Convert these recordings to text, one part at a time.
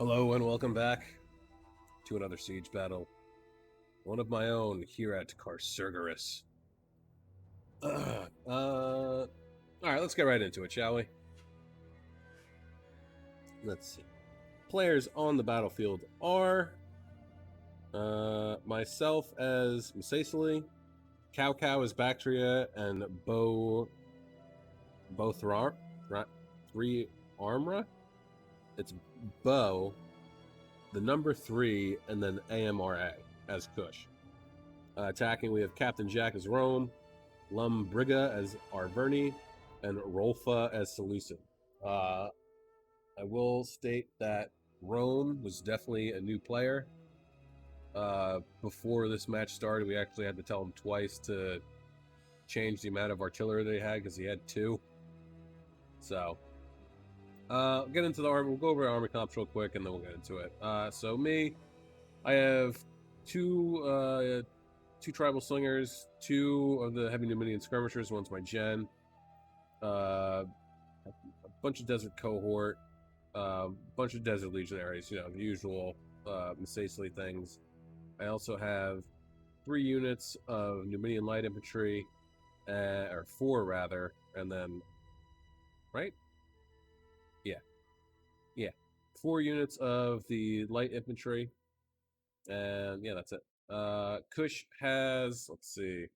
Hello and welcome back to another siege battle. One of my own here at Carcergerus. Alright, let's get right into it, shall we? Let's see. Players on the battlefield are myself as Misacely, Cow as Bactria, and Three Armra. It's Bo, the number 3, and then AMRA as Kush. Attacking, we have Captain Jack as Rome, Lumbriga as Arverni, and Rolfa as Seleucid. I will state that Rome was definitely a new player. Before this match started, we actually had to tell him twice to change the amount of artillery they had because he had 2. So, get into the army. We'll go over army comps real quick, and then we'll get into it. So me, I have two tribal slingers, 2 of the heavy Numidian skirmishers. One's my gen. A bunch of desert cohort, bunch of desert legionaries. You know, the usual Misacely things. I also have 3 units of Numidian light infantry, or 4 rather, and then right. Yeah, 4 units of the light infantry, and yeah, that's it. Kush has, let's see,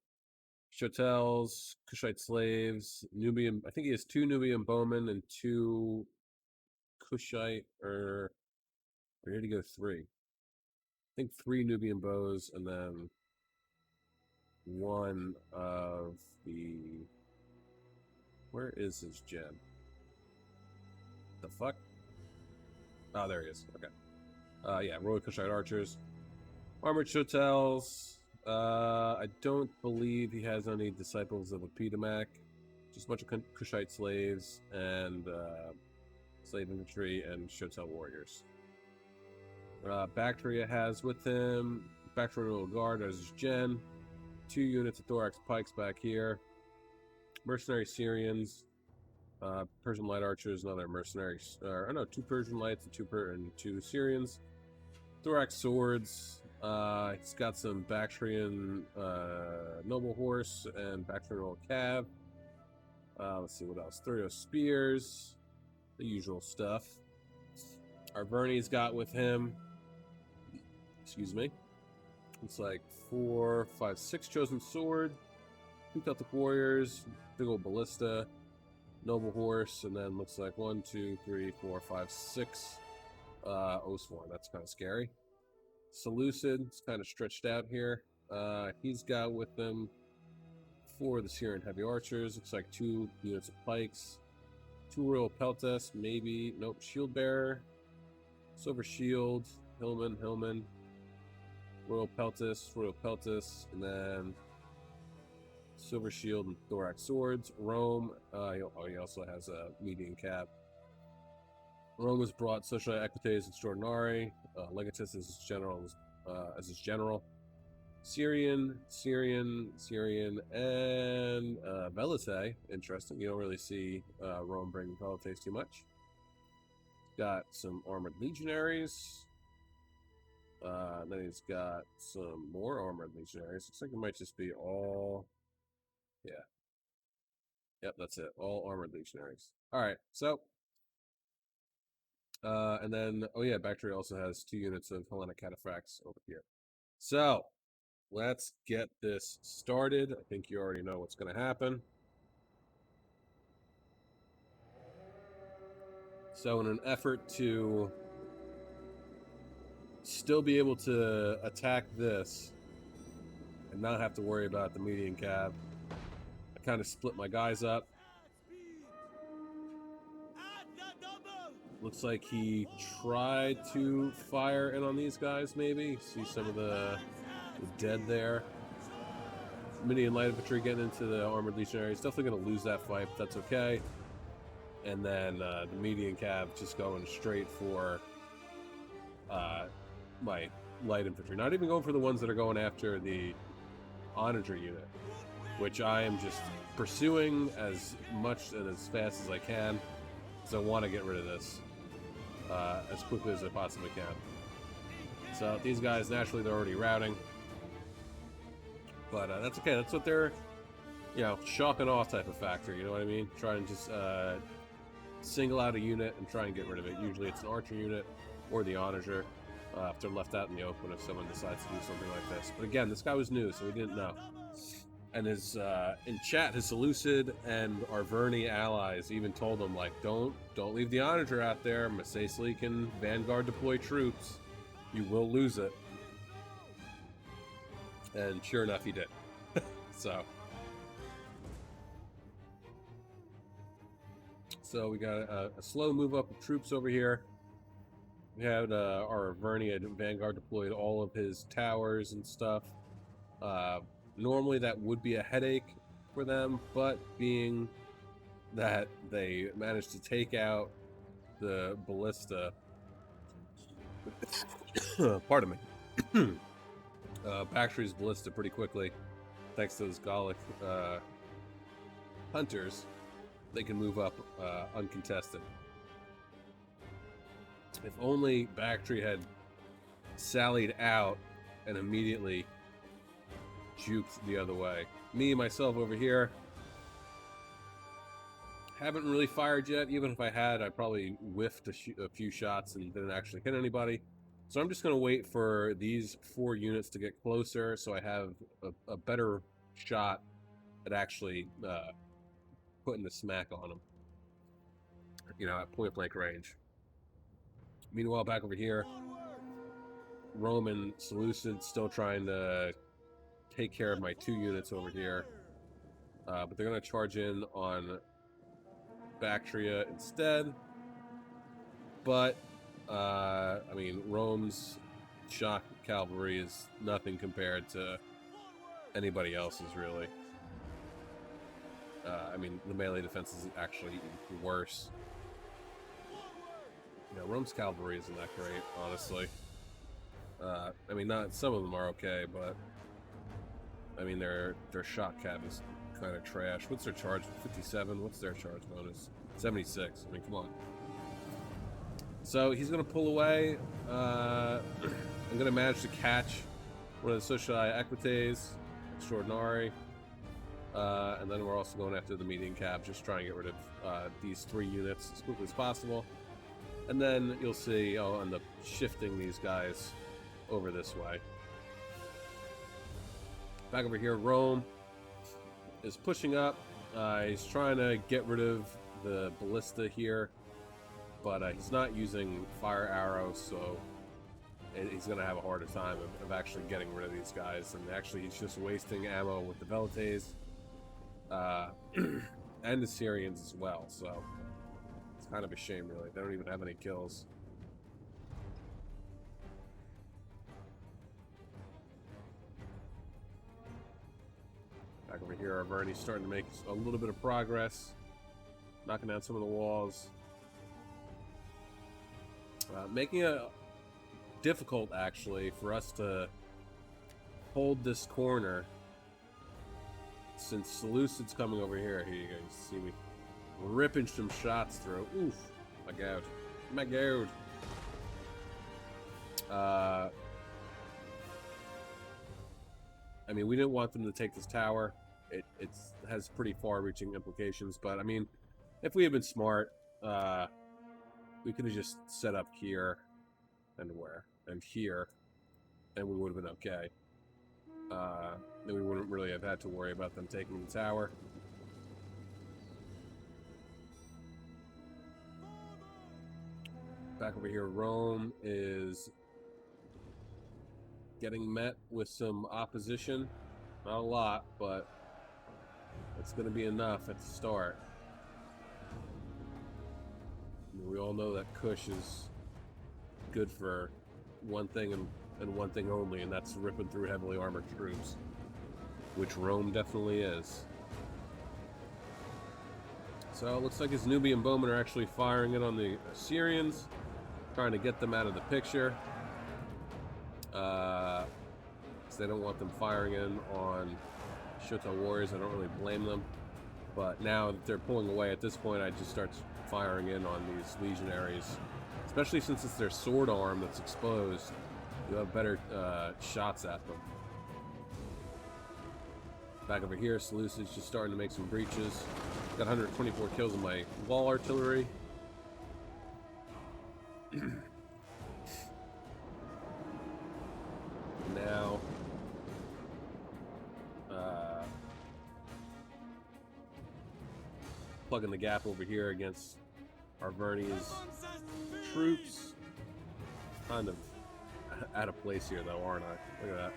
Chotels, Kushite slaves, Nubian. I think he has 2 Nubian bowmen and 2 Kushite, or did he go 3? I think 3 Nubian bows, and then 1 of the. Where is his gen? The fuck? Oh, there he is. Okay. Yeah, Royal Kushite archers. Armored Chotels. I don't believe he has any disciples of Epidemic. Just a bunch of Kushite slaves and slave infantry and Chotel warriors. Bactria has with him Bacterial Guard as his gen. 2 units of Thorax Pikes back here. Mercenary Syrians. Persian Light Archers, another mercenaries. I know 2 Persian Lights and 2 Syrians. Thorax Swords. He's got some Bactrian Noble Horse and Bactrian Cav. Let's see what else. 3 Spears. The usual stuff. Arverni's got with him. Excuse me. It's like 4, 5, 6 Chosen Sword. 2 Celtic Warriors. Big old Ballista. Noble Horse. And then looks like 1, 2, 3, 4, 5, 6 Oathsworn. That's kind of scary. Seleucid, it's kind of stretched out here. He's got with him 4 of the Syrian Heavy Archers. Looks like 2 units of Pikes. 2 Royal Peltas, maybe. Nope, Shield Bearer. Silver Shield. Hillman. Royal Peltas, and then Silver Shield and Thorax Swords. Rome, he also has a median cap. Rome has brought Sociali Equites Extraordinari, Legatus as his general, Syrian, and Velite. Interesting. You don't really see Rome bring Velites too much. Got some armored legionaries. Then he's got some more armored legionaries. Looks like it might just be all. Yeah. Yep, that's it. All armored legionaries. All right, so. And then, oh yeah, Bacteria also has 2 units of Hellenic Cataphracts over here. So, let's get this started. I think you already know what's going to happen. So, in an effort to still be able to attack this and not have to worry about the median cab, I kind of split my guys up. Looks like he tried to fire in on these guys, maybe. See some of the dead there. Minion light infantry getting into the armored legionaries. Definitely going to lose that fight, but that's okay. And then the median cav just going straight for my light infantry. Not even going for the ones that are going after the onager unit, which I am just pursuing as much and as fast as I can, because I want to get rid of this. as quickly as I possibly can. So these guys, naturally, they're already routing. But that's okay. That's what they're, you know, shock and awe type of factor. You know what I mean? Try and just single out a unit and try and get rid of it. Usually it's an archer unit or the onager if they're left out in the open if someone decides to do something like this. But again, this guy was new, so we didn't know. And his in chat, his Seleucid and Arverni allies even told him, like, don't leave the onager out there. Masacely can Vanguard deploy troops. You will lose it. And sure enough, he did. So we got a slow move up of troops over here. We had our Arverni and Vanguard deployed all of his towers and stuff. Normally that would be a headache for them, but being that they managed to take out the ballista, pardon me, Bactria's ballista pretty quickly, thanks to those Gallic hunters, they can move up uncontested. If only Bactria had sallied out and immediately juked the other way. Me, myself over here, haven't really fired yet. Even if I had, I probably whiffed a few shots and didn't actually hit anybody. So I'm just going to wait for these 4 units to get closer so I have a better shot at actually putting the smack on them, you know, at point blank range. Meanwhile, back over here, Rome and Seleucid still trying to take care of my 2 units over here. But they're going to charge in on Bactria instead. But, I mean, Rome's shock cavalry is nothing compared to anybody else's, really. I mean, the melee defense is actually worse. You know, Rome's cavalry isn't that great, honestly. I mean, not some of them are okay, but I mean, their shock cav is kind of trash. What's their charge? 57. What's their charge bonus? 76. I mean, come on. So he's going to pull away. I'm going to manage to catch one of the Socii Equites Extraordinari. And then we're also going after the median cab, just trying to get rid of these 3 units as quickly as possible. And then you'll see I'll end up shifting these guys over this way. Back over here, Rome is pushing up. He's trying to get rid of the ballista here, but he's not using fire arrows, so he's going to have a harder time of actually getting rid of these guys. And actually, he's just wasting ammo with the Velites and the Syrians as well, so it's kind of a shame, really. They don't even have any kills. Back over here, Arverni's starting to make a little bit of progress, knocking down some of the walls. Making it difficult, actually, for us to hold this corner, since Seleucid's coming over here. Here you guys see me ripping some shots through. Oof, my god. My god. I mean, we didn't want them to take this tower. It has pretty far-reaching implications, but I mean, if we had been smart, we could have just set up here and here, and we would have been okay. Then we wouldn't really have had to worry about them taking the tower. Back over here, Rome is getting met with some opposition. Not a lot, but it's going to be enough at the start. I mean, we all know that Kush is good for one thing and one thing only, and that's ripping through heavily armored troops, which Rome definitely is. So it looks like his Nubian bowmen are actually firing it on the Assyrians, trying to get them out of the picture. Because they don't want them firing in on Shota warriors. I don't really blame them. But now that they're pulling away at this point, I just start firing in on these legionaries. Especially since it's their sword arm that's exposed, you have better shots at them. Back over here, Seleucid's just starting to make some breaches. Got 124 kills in my wall artillery. Now, plugging the gap over here against Arverni's troops. Kind of out of place here, though, aren't I? Look at that.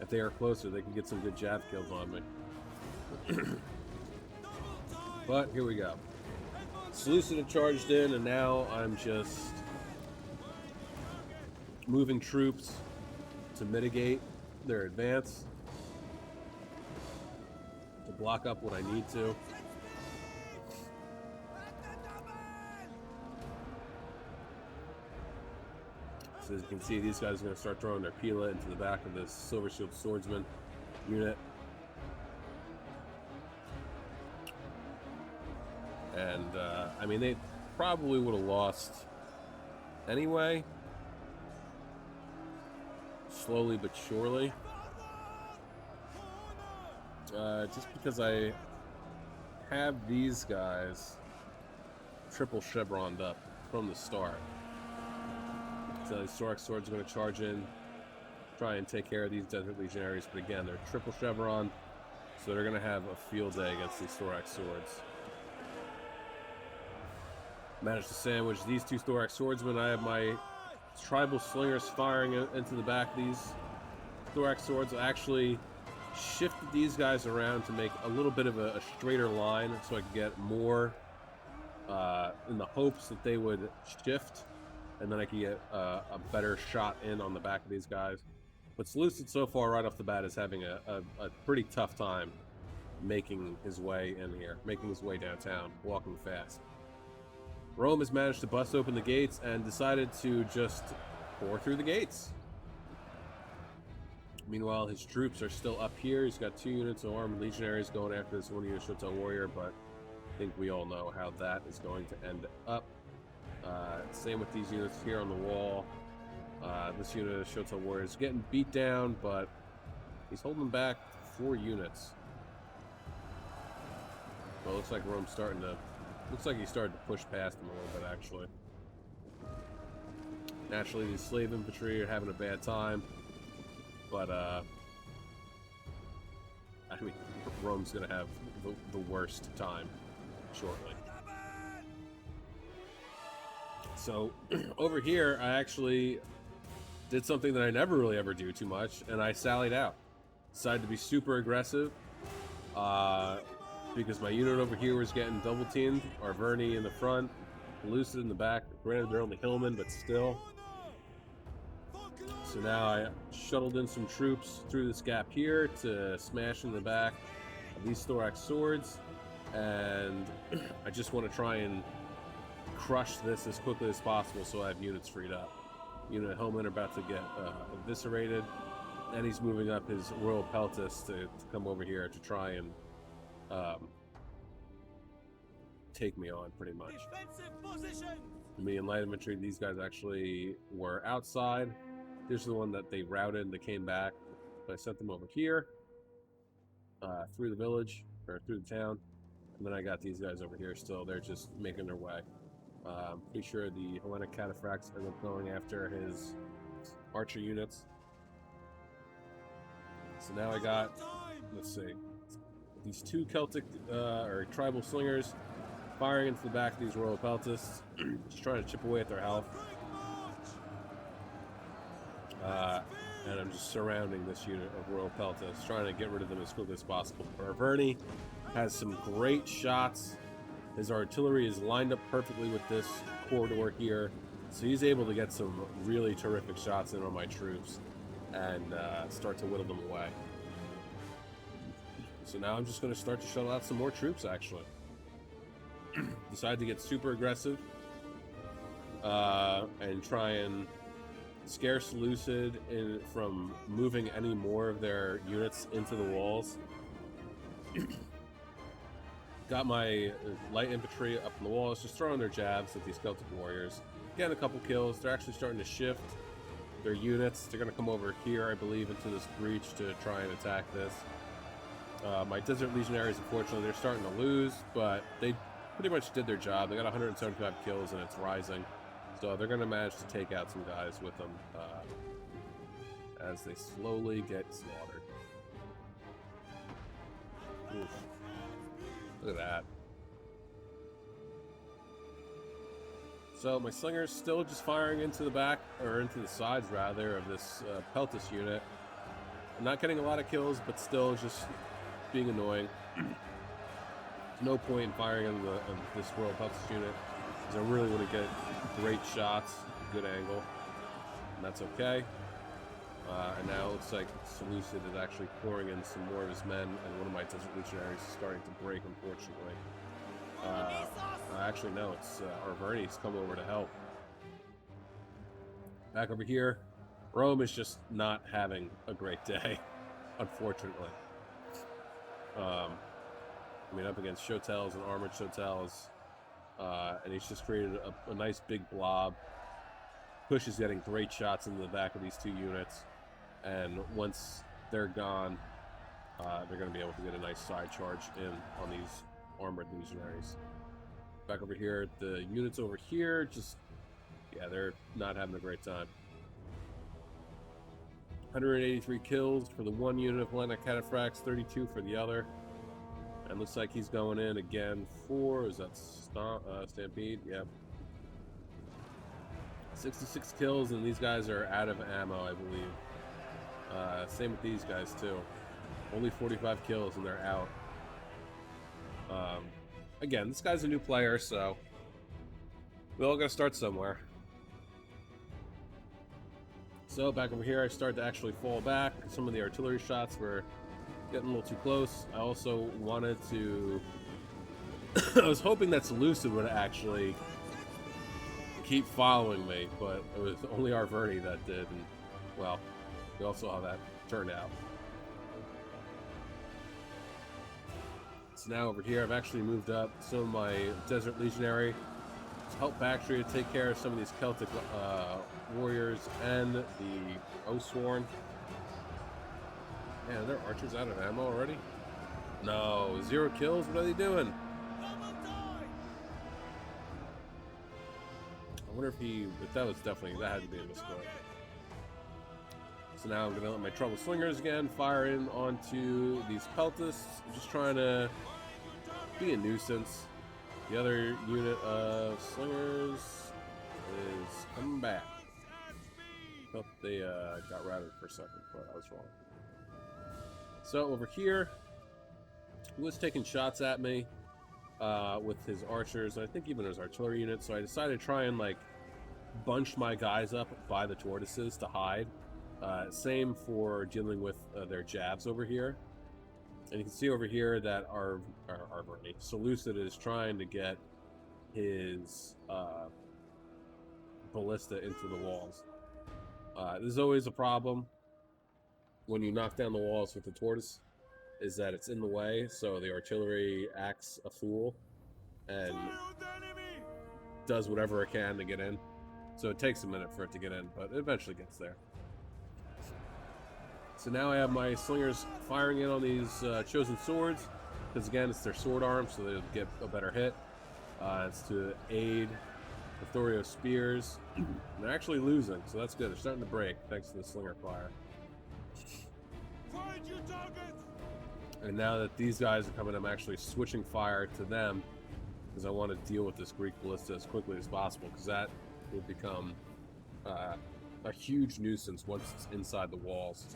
If they are closer, they can get some good jab kills on me. But here we go. Seleucid had charged in, and now I'm just moving troops to mitigate their advance, to block up what I need to. So as you can see, these guys are going to start throwing their Pila into the back of this Silver Shield Swordsman unit. And, I mean, they probably would have lost anyway. Slowly but surely. Just because I have these guys triple chevroned up from the start. So these Thorax Swords are going to charge in, try and take care of these Desert Legionaries, but again, they're triple chevron, so they're going to have a field day against these Thorax Swords. Managed to sandwich these two Thorax Swordsmen. I have my tribal slingers firing into the back of these Thorax Swords. I actually shifted these guys around to make a little bit of a straighter line so I could get more in the hopes that they would shift, and then I could get a better shot in on the back of these guys. But Seleucid so far right off the bat is having a pretty tough time making his way in here, making his way downtown, walking fast. Rome has managed to bust open the gates and decided to just pour through the gates. Meanwhile, his troops are still up here. He's got 2 units of armed legionaries going after this 1 unit Shotel warrior, but I think we all know how that is going to end up. Same with these units here on the wall. This unit of Shotel warrior is getting beat down, but he's holding back 4 units. Well, it looks like Rome's starting to... Looks like he started to push past him a little bit, actually. Naturally, these slave infantry are having a bad time. But, I mean, Rome's going to have the worst time shortly. So, over here, I actually did something that I never really ever do too much, and I sallied out. Decided to be super aggressive. Because my unit over here was getting double teamed. Arverni in the front, Lucid in the back. Granted, they're only hillmen, but still. So now I shuttled in some troops through this gap here to smash in the back of these Thorax Swords. And I just want to try and crush this as quickly as possible so I have units freed up. Unit hillmen are about to get eviscerated. And he's moving up his Royal Peltis to come over here to try and take me on, pretty much. Me and light infantry, these guys actually were outside. Here's the one that they routed and they came back. So I sent them over here, through the village, or through the town. And then I got these guys over here still. They're just making their way. Pretty sure the Hellenic Cataphracts end up going after his archer units. So now I got, let's see, these 2 Celtic or tribal slingers firing into the back of these Royal Peltists, just trying to chip away at their health. And I'm just surrounding this unit of Royal Peltists, trying to get rid of them as quickly as possible. Arverni has some great shots. His artillery is lined up perfectly with this corridor here, so he's able to get some really terrific shots in on my troops and start to whittle them away. So now I'm just going to start to shuttle out some more troops, actually. Decided to get super aggressive and try and scare Seleucid from moving any more of their units into the walls. Got my light infantry up in the walls, just throwing their jabs at these Celtic warriors. getting a couple kills. They're actually starting to shift their units. They're going to come over here, I believe, into this breach to try and attack this. My Desert Legionaries, unfortunately, they're starting to lose, but they pretty much did their job. They got 175 kills, and it's rising. So they're going to manage to take out some guys with them as they slowly get slaughtered. Oof. Look at that. So my Slinger's still just firing into the back, or into the sides rather, of this Peltis unit. I'm not getting a lot of kills, but still just being annoying. There's no point in firing in this Royal Peltis unit, because I really want to get great shots, good angle, and that's okay. And now it looks like Seleucid is actually pouring in some more of his men, and one of my Desert Legionaries is starting to break, unfortunately. Actually, no, it's Arverni's come over to help. Back over here, Rome is just not having a great day, unfortunately. I mean, up against Shotels and armored Shotels, and he's just created a nice big blob. Push is getting great shots into the back of these two units, and once they're gone, they're going to be able to get a nice side charge in on these armored Legionaries. Back over here, the units over here, just, yeah, they're not having a great time. 183 kills for the one unit of Hellenic Cataphracts, 32 for the other. And looks like he's going in again for, is that Stampede? Yep. 66 kills, and these guys are out of ammo, I believe. Same with these guys, too. Only 45 kills, and they're out. Again, this guy's a new player, so we all gotta start somewhere. So back over here, I start to actually fall back. Some of the artillery shots were getting a little too close. I also wanted to... I was hoping that Seleucid would actually keep following me, but it was only Arverni that did, and, well, we all saw how that turned out. So now over here, I've actually moved up some of my Desert Legionary to help Bactria take care of some of these Celtic warriors and the Oathsworn. Man, are their archers out of ammo already? No, 0 kills? What are they doing? I wonder if that was definitely, that had to be a misclick. So now I'm going to let my Trouble Slingers again fire in onto these Peltists. I'm just trying to be a nuisance. The other unit of Slingers is coming back. Thought they got routed for a second, but I was wrong. So over here, he was taking shots at me with his archers, and I think even his artillery unit, so I decided to try and like bunch my guys up by the tortoises to hide. Same for dealing with their jabs over here. And you can see over here that our Seleucid is trying to get his ballista into the walls. This is always a problem when you knock down the walls with the tortoise, is that it's in the way, so the artillery acts a fool and does whatever it can to get in. So it takes a minute for it to get in, but it eventually gets there. So now I have my Slingers firing in on these Chosen Swords, because again, it's their sword arm, so they'll get a better hit. It's to aid the Thorio Spears. And they're actually losing, so that's good. They're starting to break, thanks to the Slinger fire. Find your targets! And now that these guys are coming, I'm actually switching fire to them, because I want to deal with this Greek Ballista as quickly as possible, because that will become a huge nuisance once it's inside the walls.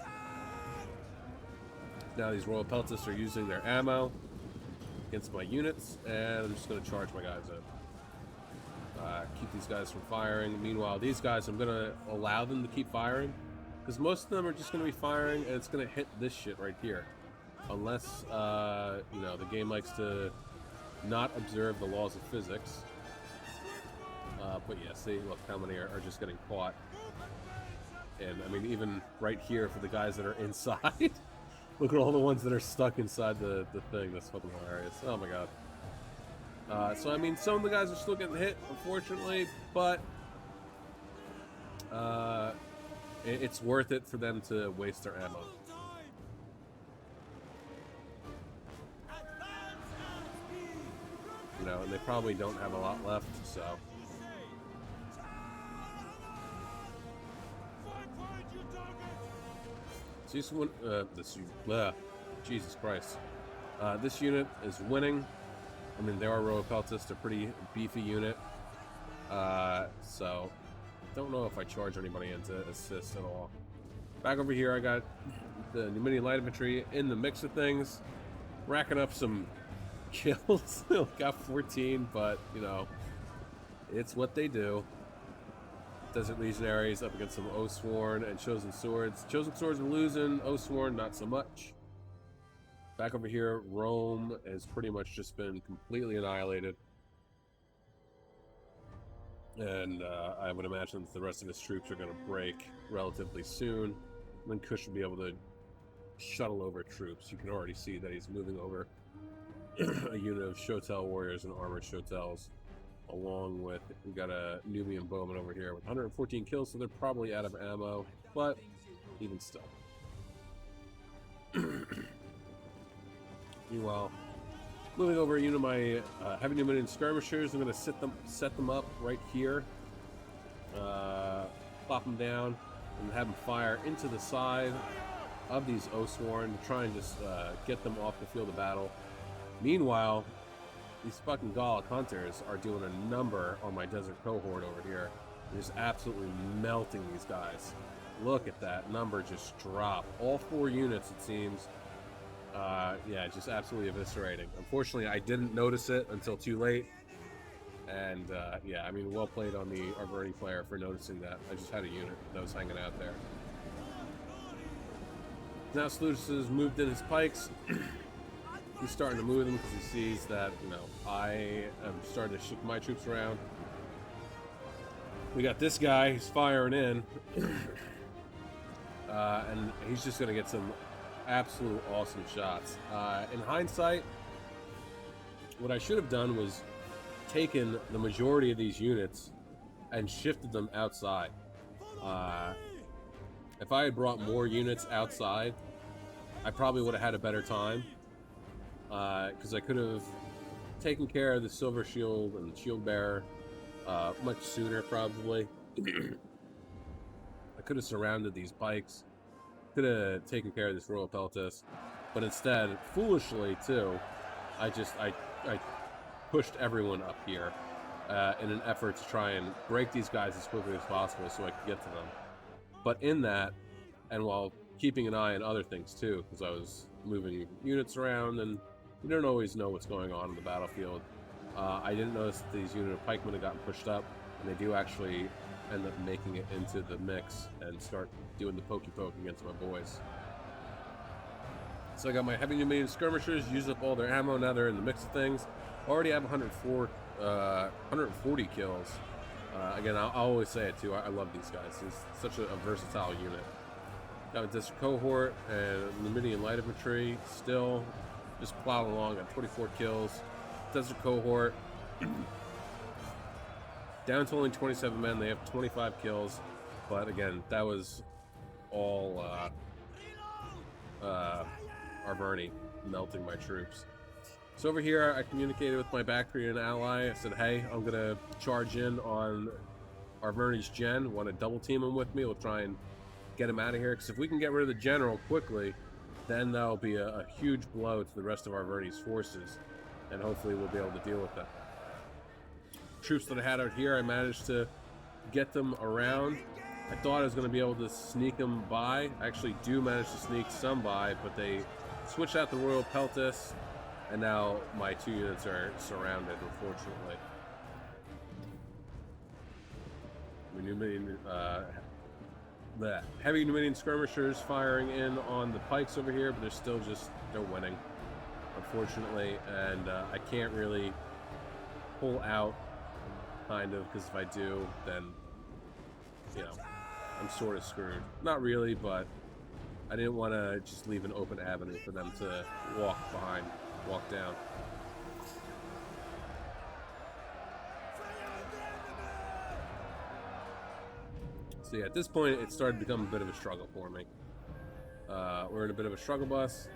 Now these Royal Peltists are using their ammo against my units, and I'm just going to charge my guys in. Keep these guys from firing. Meanwhile, these guys, I'm going to allow them to keep firing, because most of them are just going to be firing, and it's going to hit this shit right here. Unless, you know, the game likes to not observe the laws of physics. But yeah, see, look how many are just getting caught. And, I mean, even right here for the guys that are inside. Look at all the ones that are stuck inside the thing. That's fucking hilarious. Oh my god. So, I mean, some of the guys are still getting hit, unfortunately, but it's worth it for them to waste their ammo. You know, and they probably don't have a lot left, so. So this one, Jesus Christ. This unit is winning. I mean, they are Royal Peltists, a pretty beefy unit. So, don't know if I charge anybody into assist at all. Back over here, I got the Numidian Light Infantry in the mix of things. Racking up some kills. Got 14, but, you know, it's what they do. Desert Legionaries up against some Oathsworn and Chosen Swords. Chosen Swords are losing, Oathsworn not so much. Back over here, Rome has pretty much just been completely annihilated. And I would imagine that the rest of his troops are going to break relatively soon. And then Kush will be able to shuttle over troops. You can already see that he's moving over a unit of Shotel warriors and armored Shotels. Along with, we got a Nubian bowman over here with 114 kills, so they're probably out of ammo, but even still. Meanwhile, moving over a unit of my heavy Numidian skirmishers, I'm going to set them up right here, plop them down, and have them fire into the side of these Oathsworn to try and just get them off the field of battle. Meanwhile, these fucking Gallic hunters are doing a number on my desert cohort over here. They're just absolutely melting these guys. Look at that number just drop. All 4 units, it seems. Yeah, just absolutely eviscerating. Unfortunately, I didn't notice it until too late. And, yeah, I mean, well played on the Arverni player for noticing that. I just had a unit that was hanging out there. Now Salutis has moved in his pikes. He's starting to move them because he sees that, you know, I am starting to shift my troops around. We got this guy, he's firing in. And he's just going to get some absolute awesome shots. In hindsight, what I should have done was taken the majority of these units and shifted them outside. If I had brought more units outside, I probably would have had a better time. Because I could have taken care of the Silver Shield and the Shield Bearer much sooner, probably. I could have surrounded these pikes, could have taken care of this Royal Peltist, but instead, foolishly too, I pushed everyone up here in an effort to try and break these guys as quickly as possible so I could get to them. But in that, and while keeping an eye on other things too, because I was moving units around and you don't always know what's going on in the battlefield. I didn't notice that these unit of pikemen had gotten pushed up, and they do actually end up making it into the mix and start doing the pokey poke against my boys. So I got my heavy Numidian skirmishers, used up all their ammo, now they're in the mix of things. Already have 140 kills. Again, I'll always say it too, I love these guys. It's such a versatile unit. Got a district cohort and Numidian light infantry still just plowing along at 24 kills. Desert cohort down to only 27 men. They have 25 kills, but again, that was all Arverni melting my troops. So over here, I communicated with my Bactrian ally. I said, hey, I'm gonna charge in on Arverni's gen. Want to double team him with me? We'll try and get him out of here, because if we can get rid of the general quickly, then that'll be a huge blow to the rest of Arverni's forces, and hopefully we'll be able to deal with that. Troops that I had out here, I managed to get them around. I thought I was going to be able to sneak them by. I actually do manage to sneak some by, but they switched out the Royal Peltists, and now my 2 units are surrounded, unfortunately. The heavy Numidian skirmishers firing in on the pikes over here, but they're winning, unfortunately, and I can't really pull out, kind of, because if I do, then, you know, I'm sort of screwed. Not really, but I didn't want to just leave an open avenue for them to walk down. So yeah, at this point, it started to become a bit of a struggle for me. We're in a bit of a struggle bus.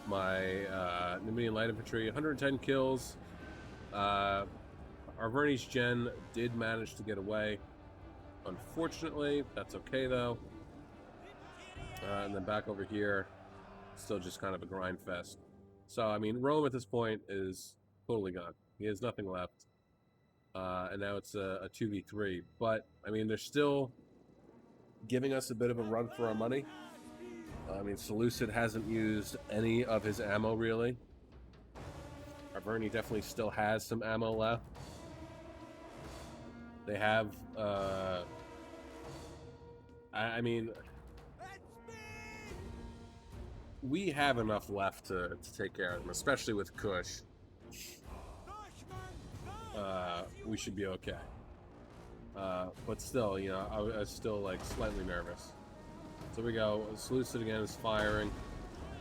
My Numidian light infantry, 110 kills. Our Verney's Gen did manage to get away. Unfortunately, that's okay though. And then back over here, still just kind of a grind fest. So, I mean, Rome at this point is totally gone. He has nothing left. And now it's a 2v3. But, I mean, they're still giving us a bit of a run for our money. I mean, Seleucid hasn't used any of his ammo, really. Our Verney definitely still has some ammo left. They have, I mean, we have enough left to take care of them, especially with Kush. We should be okay. But still, you know, I was still, like, slightly nervous. So we go. Seleucid again is firing.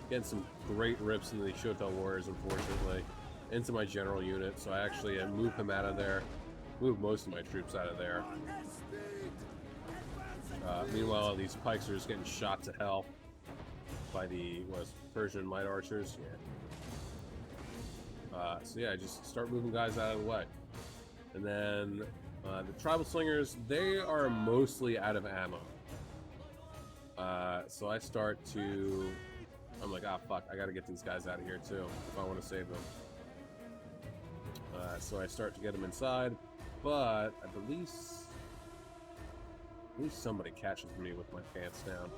Getting some great rips into the Shotel Warriors, unfortunately. Into my general unit, so I actually move him out of there. Move most of my troops out of there. Meanwhile, these pikes are just getting shot to hell by the Persian light archers. Yeah. So yeah, I just start moving guys out of the way. And then the tribal slingers, they are mostly out of ammo. So I start to... I'm like, ah, fuck, I gotta get these guys out of here too if I want to save them. So I start to get them inside, but I believe somebody catches me with my pants down.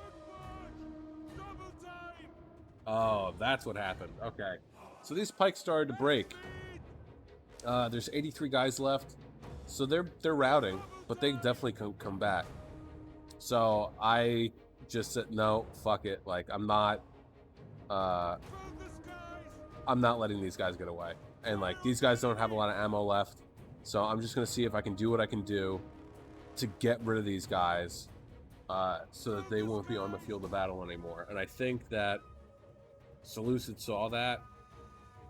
Oh, that's what happened. Okay. So these pikes started to break. There's 83 guys left. So they're routing, but they definitely can come back. So I just said, no, fuck it. Like, I'm not letting these guys get away. And, like, these guys don't have a lot of ammo left. So I'm just going to see if I can do what I can do to get rid of these guys so that they won't be on the field of battle anymore. And I think that Seleucid saw that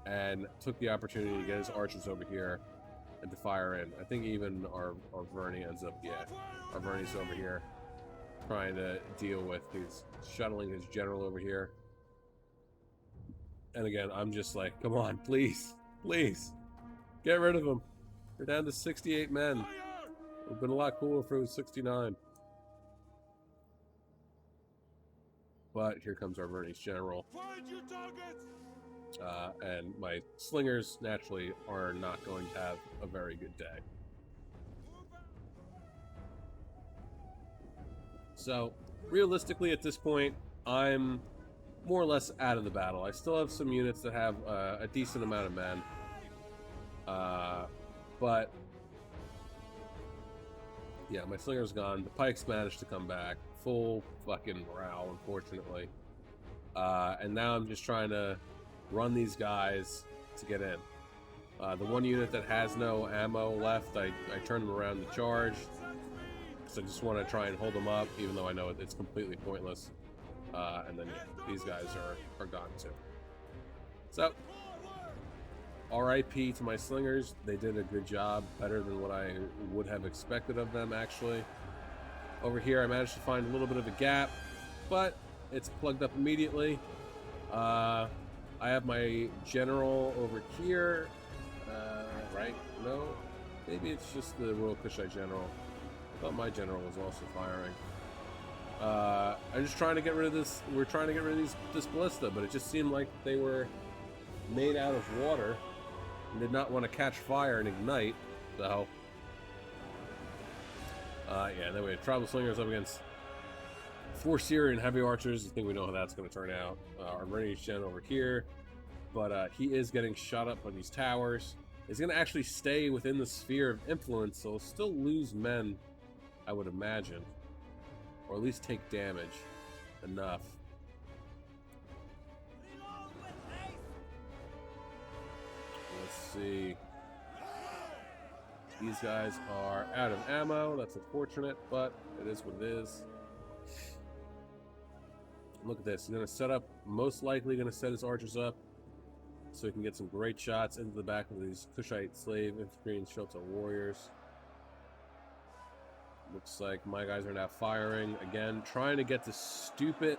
and took the opportunity to get his archers over here and to fire in. I think even our Verney ends up, yeah, our Verney's over here trying to deal with, he's shuttling his general over here. And again, I'm just like, come on, please, please, get rid of them. We're down to 68 men. It would have been a lot cooler if it was 69. But here comes our Verney's general. And my slingers, naturally, are not going to have a very good day. So, realistically, at this point, I'm more or less out of the battle. I still have some units that have a decent amount of men. But, yeah, my slinger's gone. The pikes managed to come back. Full fucking morale, unfortunately. And now I'm just trying to run these guys to get in. The one unit that has no ammo left, I turn them around to charge. Because I just want to try and hold them up, even though I know it's completely pointless. And then, yeah, these guys are gone too. So, RIP to my slingers. They did a good job, better than what I would have expected of them, actually. Over here, I managed to find a little bit of a gap, but it's plugged up immediately. I have my general over here, right? No, maybe it's just the Royal Kushite general. I thought my general was also firing. I'm just trying to get rid of this. We're trying to get rid of this ballista, but it just seemed like they were made out of water and did not want to catch fire and ignite. So, yeah. And then we have tribal slingers up against 4 Syrian heavy archers. I think we know how that's going to turn out. Our Verney's Gen over here, but he is getting shot up by these towers. He's going to actually stay within the sphere of influence, so he'll still lose men, I would imagine. Or at least take damage enough. Let's see. These guys are out of ammo. That's unfortunate, but it is what it is. Look at this. He's going to set up, most likely going to set his archers up so he can get some great shots into the back of these Kushite slave infantry and Shotel warriors. Looks like my guys are now firing. Again, trying to get this stupid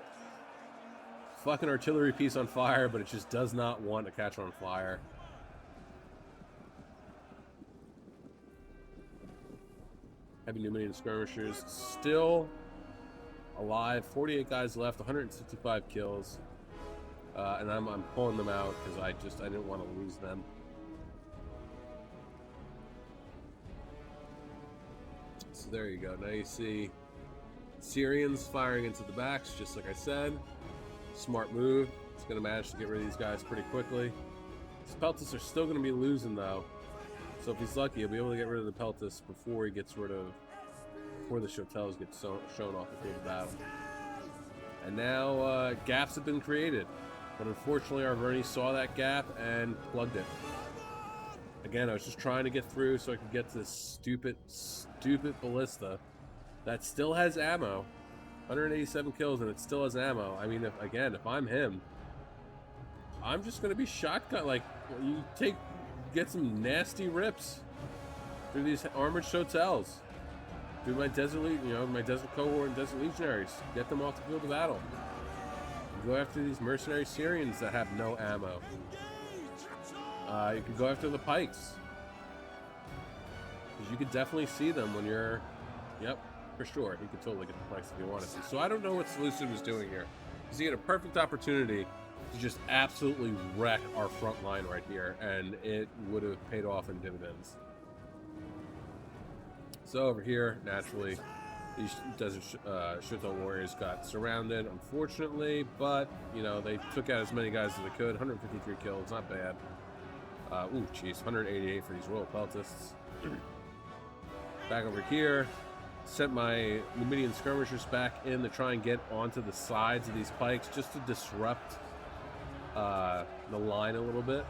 fucking artillery piece on fire, but it just does not want to catch on fire. Heavy Numidian skirmishers still alive. 48 guys left, 165 kills. And I'm pulling them out because I didn't want to lose them. So there you go. Now you see Syrians firing into the backs, just like I said. Smart move. It's going to manage to get rid of these guys pretty quickly. These Peltas are still going to be losing, though. So if he's lucky, he'll be able to get rid of the Peltas before he gets rid of... before the Chotels get shown off before the battle. And now gaps have been created. But unfortunately, our Vernie saw that gap and plugged it. Again, I was just trying to get through so I could get to this stupid ballista that still has ammo. 187 kills and it still has ammo. I mean, if I'm him, I'm just going to be shotgun. Like, get some nasty rips through these armored Chotels. Through my desert, my desert cohort and desert legionaries. Get them off the field of battle. Go after these mercenary Syrians that have no ammo. You could go after the pikes. Because you could definitely see them when you're... Yep, for sure. You could totally get the pikes if you wanted to. So I don't know what Seleucid was doing here. Because he had a perfect opportunity to just absolutely wreck our front line right here. And it would have paid off in dividends. So over here, naturally, these Desert Shotel warriors got surrounded, unfortunately, but, they took out as many guys as they could. 153 kills, not bad. Ooh, jeez, 188 for these Royal Peltists. Back over here, sent my Numidian skirmishers back in to try and get onto the sides of these pikes, just to disrupt the line a little bit.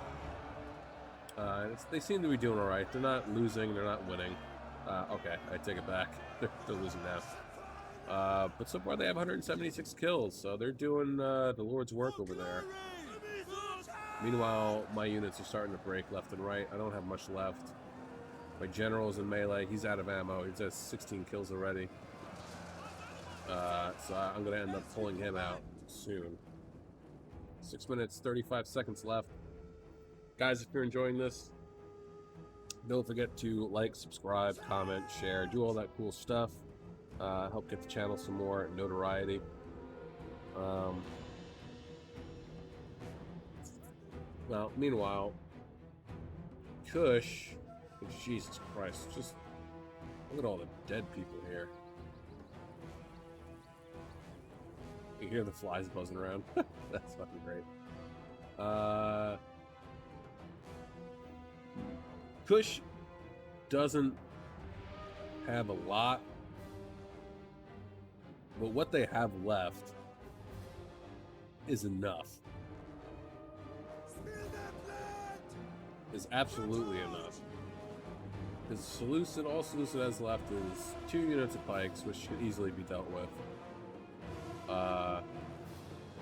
They seem to be doing all right. They're not losing, they're not winning. Okay, I take it back. They're losing now. But so far they have 176 kills, so they're doing the Lord's work over there. Meanwhile, my units are starting to break left and right. I don't have much left. My general's in melee. He's out of ammo. He's at 16 kills already. So I'm going to end up pulling him out soon. 6 minutes, 35 seconds left. Guys, if you're enjoying this, don't forget to like, subscribe, comment, share, do all that cool stuff. Help get the channel some more notoriety. Well, meanwhile, Kush, Jesus Christ, just look at all the dead people here. You hear the flies buzzing around. That's fucking great. Kush doesn't have a lot, but what they have left is enough. Is absolutely enough. Because Seleucid, all Seleucid has left is 2 units of pikes, which could easily be dealt with.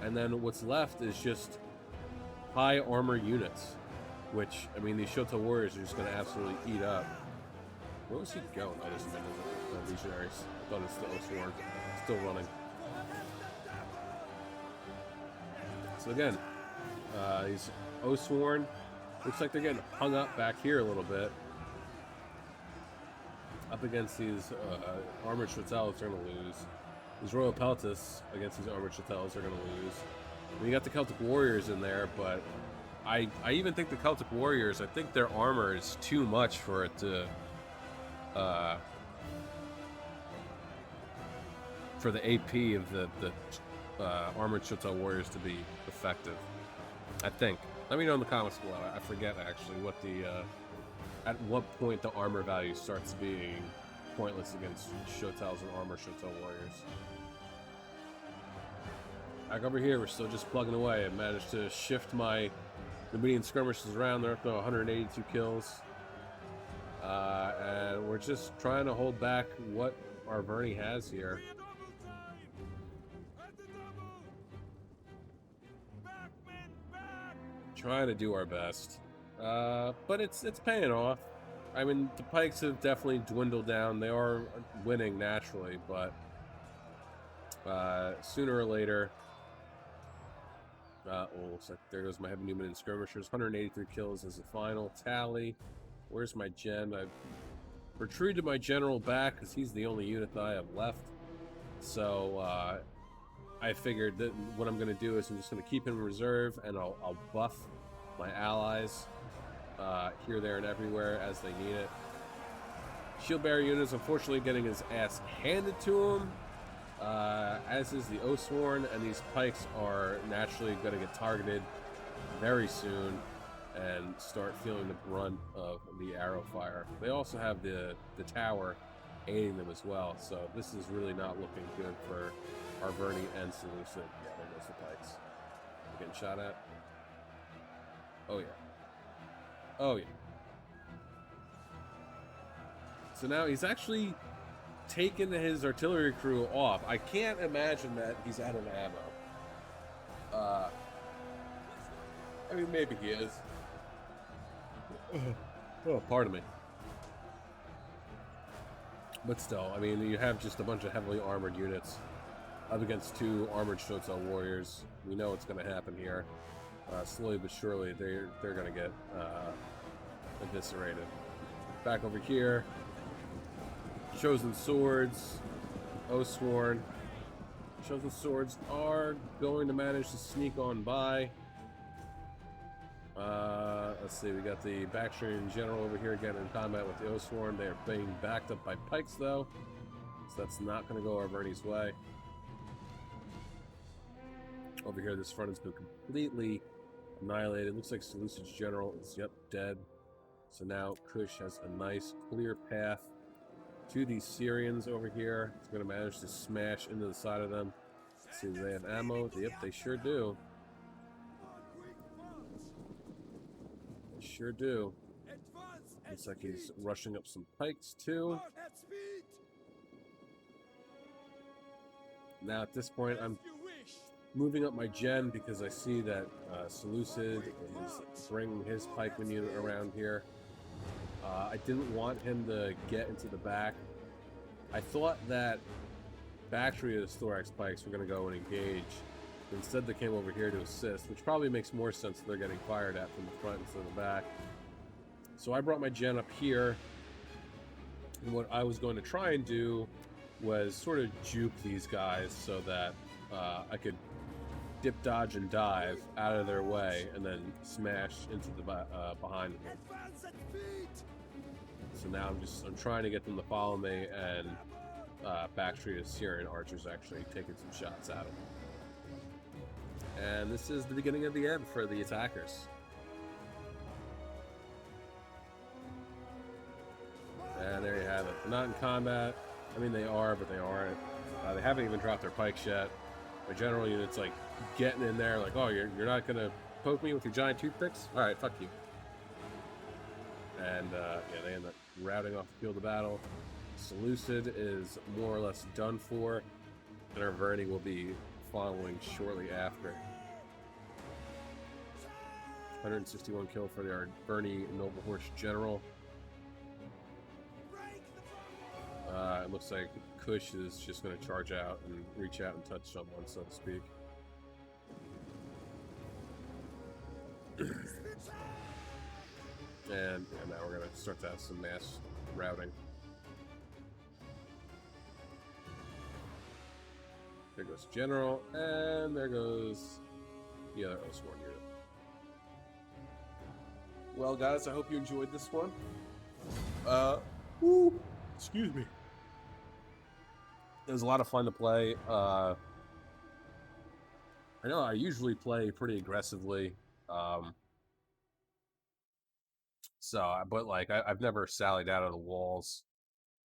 And then what's left is just high armor units, which, I mean, these Shotel warriors are just going to absolutely eat up. Where was he going? Oh, this is the legionaries. I thought it was still Osworn. Still running. So again, these Osworn, looks like they're getting hung up back here a little bit. Up against these armored Chotels, they're going to lose. These Royal Peltists against these armored Chotels are going to lose. I mean, you got the Celtic Warriors in there, but I even think the Celtic Warriors, I think their armor is too much for it to... for the AP of the armored Shotel Warriors to be effective. I think. Let me know in the comments below. I forget actually what the at what point the armor value starts being pointless against Shotels and armor Shotel Warriors. Back over here, we're still just plugging away. I managed to shift my Numidian skirmishers around. They're up to 182 kills. And we're just trying to hold back what our Vernie has here. Trying to do our best. But it's paying off. I mean, the pikes have definitely dwindled down. They are winning naturally, but sooner or later, looks like there goes my heavy Newman and skirmishers. 183 kills as the final tally. Where's my gen? I've retreated my general back because he's the only unit that I have left. So I figured that what I'm going to do is I'm just going to keep him in reserve, and I'll buff my allies here, there, and everywhere as they need it. Shield bearer unit is unfortunately getting his ass handed to him, as is the Oathsworn, and these pikes are naturally going to get targeted very soon and start feeling the brunt of the arrow fire. They also have the tower aiding them as well, so this is really not looking good for Arverni and Seleucid. Yeah, there goes the pikes. Getting shot at. Oh yeah. Oh yeah. So now he's actually taken his artillery crew off. I can't imagine that he's out of ammo. I mean, maybe he is. Oh, pardon me. But still, I mean, you have just a bunch of heavily armored units up against two armored Shotel warriors. We know what's going to happen here. Slowly but surely, they're going to get eviscerated. Back over here. Chosen Swords. Oathsworn. Chosen Swords are going to manage to sneak on by. Let's see, we got the Bactrian General over here again in combat with the Oathsworn. They are being backed up by pikes, though, so that's not going to go Arverni's way. Over here, this front has been completely annihilated. Looks like Seleucid's General is, yep, dead. So now Kush has a nice, clear path to these Syrians over here. It's going to manage to smash into the side of them. Let's see, do they have ammo? Yep, they sure do. Sure do. Looks like he's rushing up some pikes too. Now at this point I'm moving up my gen because I see that Seleucid is bringing his pikeman unit around here. I didn't want him to get into the back. I thought that Bactria's thorax pikes were going to go and engage. Instead, they came over here to assist, which probably makes more sense if they're getting fired at from the front instead of the back. So I brought my gen up here, and what I was going to try and do was sort of juke these guys so that I could dip, dodge, and dive out of their way, and then smash into the behind them. So now I'm trying to get them to follow me, and Bactria's Syrian archers actually taking some shots at them. And this is the beginning of the end for the attackers. And there you have it. They're not in combat. I mean, they are, but they aren't. They haven't even dropped their pikes yet. My general unit's like getting in there, like, oh, you're not gonna poke me with your giant toothpicks? All right, fuck you. And yeah, they end up routing off the field of battle. Seleucid is more or less done for, and Arverni will be following shortly after. 161 kill for the Arverni Noble Horse General. It looks like Kush is just going to charge out and reach out and touch someone, so to speak. And now we're going to start to have some mass routing. There goes General, and there goes the other Oathsworn unit. Well, guys, I hope you enjoyed this one. Excuse me. It was a lot of fun to play. I know I usually play pretty aggressively. But like, I've never sallied out of the walls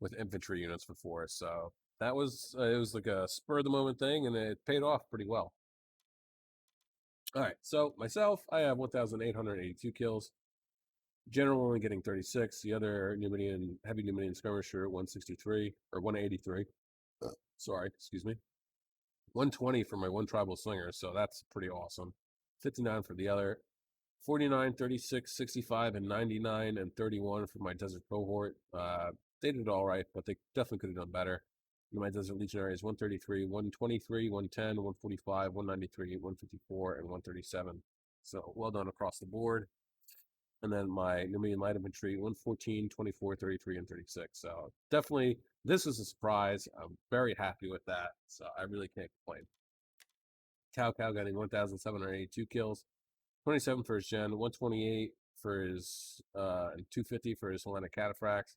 with infantry units before, so that was, it was like a spur of the moment thing, and it paid off pretty well. All right, so myself, I have 1,882 kills. General only getting 36. The other Numidian, heavy Numidian skirmisher, 163 or 183. Sorry, excuse me. 120 for my one tribal slinger, so that's pretty awesome. 59 for the other. 49, 36, 65, and 99, and 31 for my desert cohort. They did all right, but they definitely could have done better. My desert legionaries 133, 123, 110, 145, 193, 154, and 137. So well done across the board. And then my Numidian light infantry 114, 24, 33, and 36. So definitely this was a surprise. I'm very happy with that. So I really can't complain. Cow getting 1,782 kills. 27 for his gen, 128 for his and 250 for his Hellenic Cataphracts,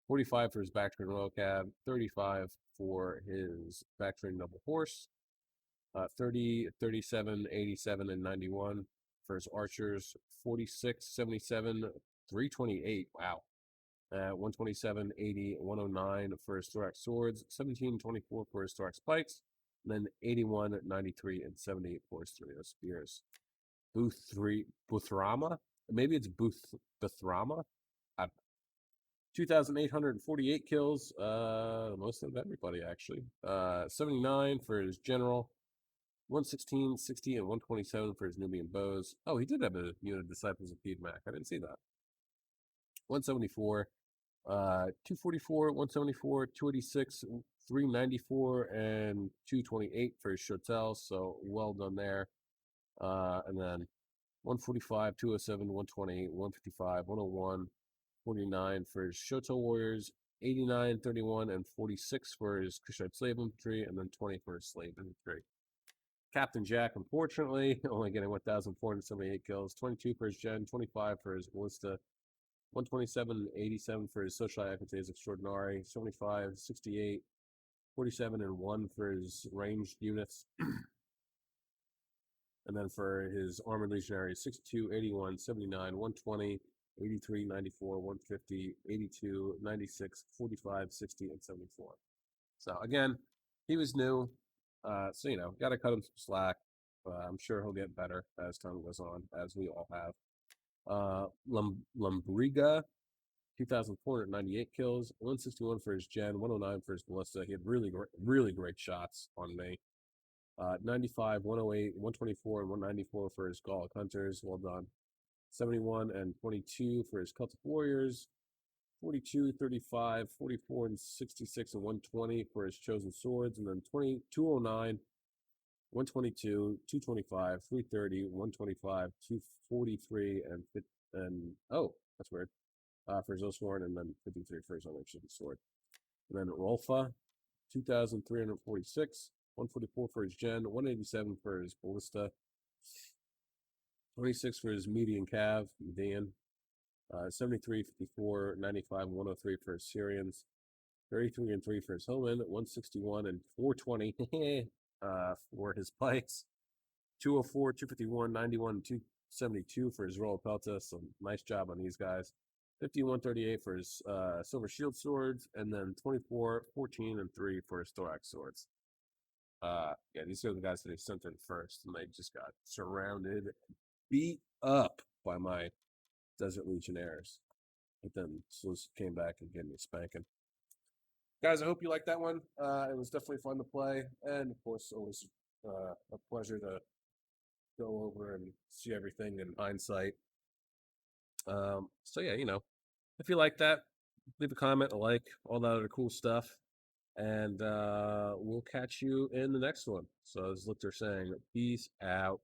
45 for his Bactrian Royal Cab, 35 for his Bactrian Noble Horse, 30, 37, 87, and 91 for his Archers, 46, 77, 328. Wow. 127, 80, 109 for his Thorax Swords, 17, 24 for his Thorax Pikes, and then 81, 93, and 78 for his Tornado Spears. Buthrama. Maybe it's Buthrama. 2,848 kills. Most of everybody actually. 79 for his general. 116, 60, and 127 for his Nubian bows. Oh, he did have a unit of Disciples of Piedmont. I didn't see that. 174, 244, 174, 286, 394, and 228 for his Chotel. So well done there. And then 145, 207, 128, 155, 101, 49 for his Shoto Warriors, 89, 31, and 46 for his Kushite Slave Infantry, and then 20 for his Slave Infantry. Captain Jack, unfortunately, only getting 1,478 kills, 22 for his Gen, 25 for his Ballista, 127, 87 for his Social Equites Extraordinary, 75, 68, 47, and 1 for his ranged units. And then for his Armored Legionaries, 62, 81, 79, 120, 83, 94, 150, 82, 96, 45, 60, and 74. So again, he was new. So, got to cut him some slack. I'm sure he'll get better as time goes on, as we all have. Lumbriga, 2,498 kills, 161 for his Gen, 109 for his Ballista. He had really great shots on me. 95, 108, 124, and 194 for his Gallic Hunters. Well done. 71 and 22 for his Celtic Warriors. 42, 35, 44, and 66, and 120 for his Chosen Swords. And then 209, 122, 225, 330, 125, 243, and oh, that's weird. For his Oathsworn, and then 53 for his Unleashed Sword. And then Rolfa, 2,346, 144 for his Gen, 187 for his Ballista, 26 for his Median Cav, Median, 73, 54, 95, 103 for his Syrians, 33 and 3 for his Hillman, 161 and 420 for his Pikes, 204, 251, 91, 272 for his Royal Pelta. So nice job on these guys. 5138 for his Silver Shield Swords, and then 24, 14, and 3 for his Thorax Swords. Yeah, these are the guys that they sent in first, and they just got surrounded, beat up by my Desert Legionnaires. But then Sleuth came back and gave me a spanking. Guys, I hope you liked that one. It was definitely fun to play, and of course, always a pleasure to go over and see everything in hindsight. So yeah, if you like that, leave a comment, a like, all that other cool stuff. And we'll catch you in the next one. So as Lichter saying, peace out.